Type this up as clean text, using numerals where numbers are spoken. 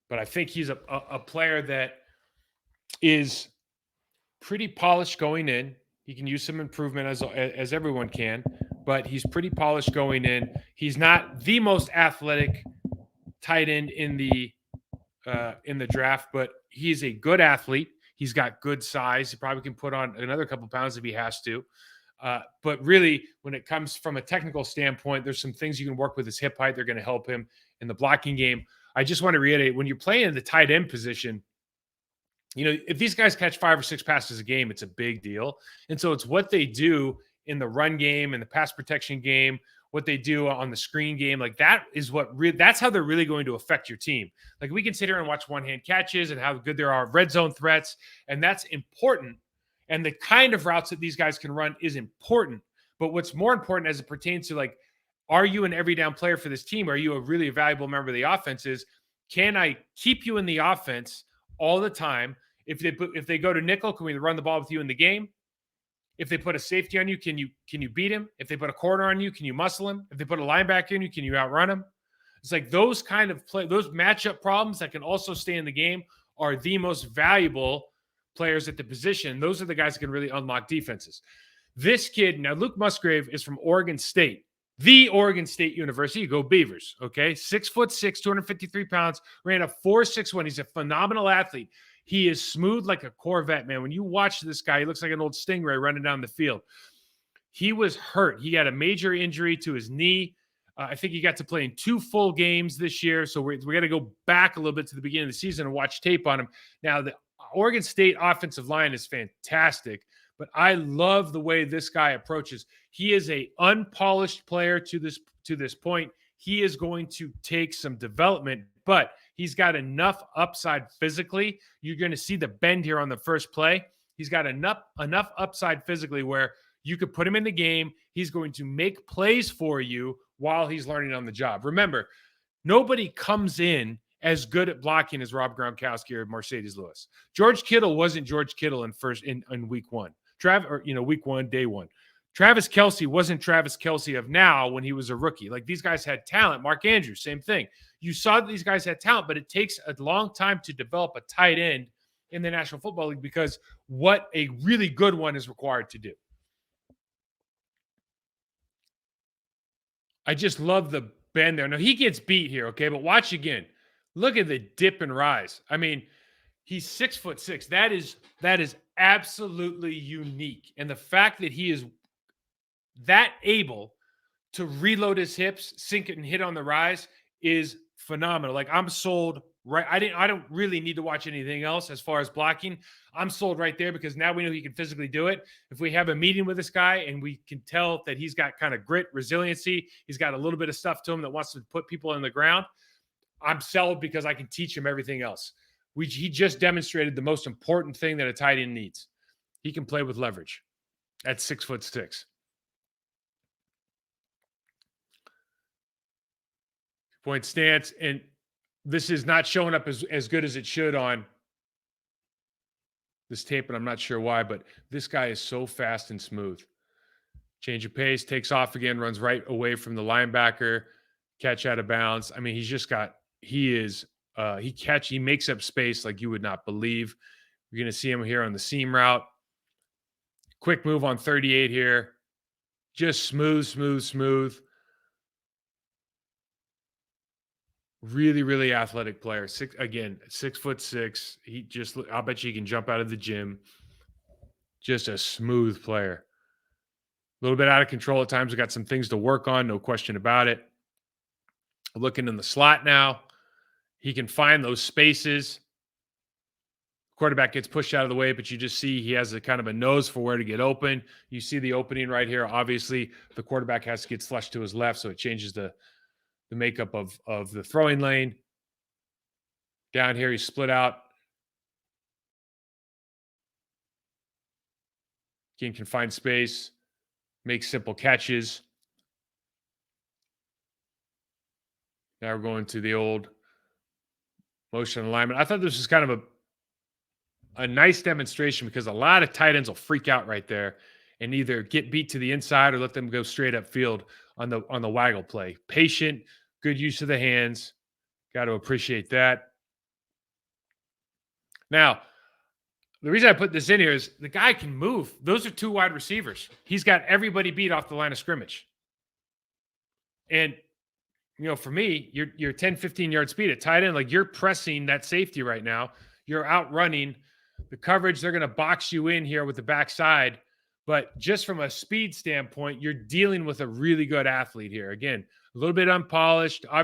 but I think he's a player that is pretty polished going in. He can use some improvement as everyone can, but he's pretty polished going in. He's not the most athletic tight end in the draft, but he's a good athlete. He's got good size. He probably can put on another couple pounds if he has to. But really, when it comes from a technical standpoint, there's some things you can work with his hip height. They're going to help him in the blocking game. I just want to reiterate, when you're playing in the tight end position, if these guys catch 5 or 6 passes a game, it's a big deal. And so it's what they do in the run game and the pass protection game, what they do on the screen game. Like that is that's how they're really going to affect your team. Like we can sit here and watch one hand catches and how good there are red zone threats. And that's important. And the kind of routes that these guys can run is important. But what's more important as it pertains to like, are you an every down player for this team? Are you a really valuable member of the offense? Can I keep you in the offense all the time? If they go to nickel, can we run the ball with you in the game? If they put a safety on you, can you beat him? If they put a corner on you, can you muscle him? If they put a linebacker in you, can you outrun him? It's like those kind of those matchup problems that can also stay in the game are the most valuable players at the position. Those are the guys that can really unlock defenses. This kid, now Luke Musgrave is from Oregon State, the Oregon State University. Go Beavers, okay? 6'6", 253 pounds, ran a 4.61. He's a phenomenal athlete. He is smooth like a Corvette, man. When you watch this guy, he looks like an old Stingray running down the field. He was hurt. He had a major injury to his knee. I think he got to play in 2 full games this year. So we're going to go back a little bit to the beginning of the season and watch tape on him. Now, the Oregon State offensive line is fantastic, but I love the way this guy approaches. He is a unpolished player to this point. He is going to take some development, but he's got enough upside physically. You're going to see the bend here on the first play. He's got enough upside physically where you could put him in the game. He's going to make plays for you while he's learning on the job. Remember, nobody comes in as good at blocking as Rob Gronkowski or Mercedes Lewis. George Kittle wasn't George Kittle in week one. Week one, day one. Travis Kelce wasn't Travis Kelce of now when he was a rookie. Like these guys had talent. Mark Andrews, same thing. You saw that these guys had talent, but it takes a long time to develop a tight end in the National Football League because what a really good one is required to do. I just love the bend there. Now he gets beat here, okay? But watch again. Look at the dip and rise. I mean, he's 6'6". That is absolutely unique. And the fact that he is that able to reload his hips, sink it, and hit on the rise is phenomenal. Like I'm sold right. I don't really need to watch anything else as far as blocking. I'm sold right there because now we know he can physically do it. If we have a meeting with this guy and we can tell that he's got kind of grit, resiliency, he's got a little bit of stuff to him that wants to put people on the ground, I'm sold because I can teach him everything else. He just demonstrated the most important thing that a tight end needs. He can play with leverage at 6'6". Point stance, and this is not showing up as good as it should on this tape, and I'm not sure why, but this guy is so fast and smooth. Change of pace, takes off again, runs right away from the linebacker, catch out of bounds. I mean, he makes up space like you would not believe. You're going to see him here on the seam route. Quick move on 38 here. Just smooth. Really, really athletic player. 6'6". I'll bet you he can jump out of the gym. Just a smooth player. A little bit out of control at times. We got some things to work on, no question about it. Looking in the slot now. He can find those spaces. Quarterback gets pushed out of the way, but you just see he has a kind of a nose for where to get open. You see the opening right here. Obviously, the quarterback has to get flushed to his left, so it changes the makeup of the throwing lane. Down here, he's split out. Can find space, make simple catches. Now we're going to the old motion alignment. I thought this was kind of a nice demonstration because a lot of tight ends will freak out right there and either get beat to the inside or let them go straight up field on the waggle play. Patient, good use of the hands. Got to appreciate that. Now, the reason I put this in here is the guy can move. Those are 2 wide receivers. He's got everybody beat off the line of scrimmage. And, for me, your 10, 15-yard speed at tight end, like you're pressing that safety right now. You're outrunning the coverage. They're going to box you in here with the backside. But just from a speed standpoint, you're dealing with a really good athlete here. Again, a little bit unpolished. Obviously,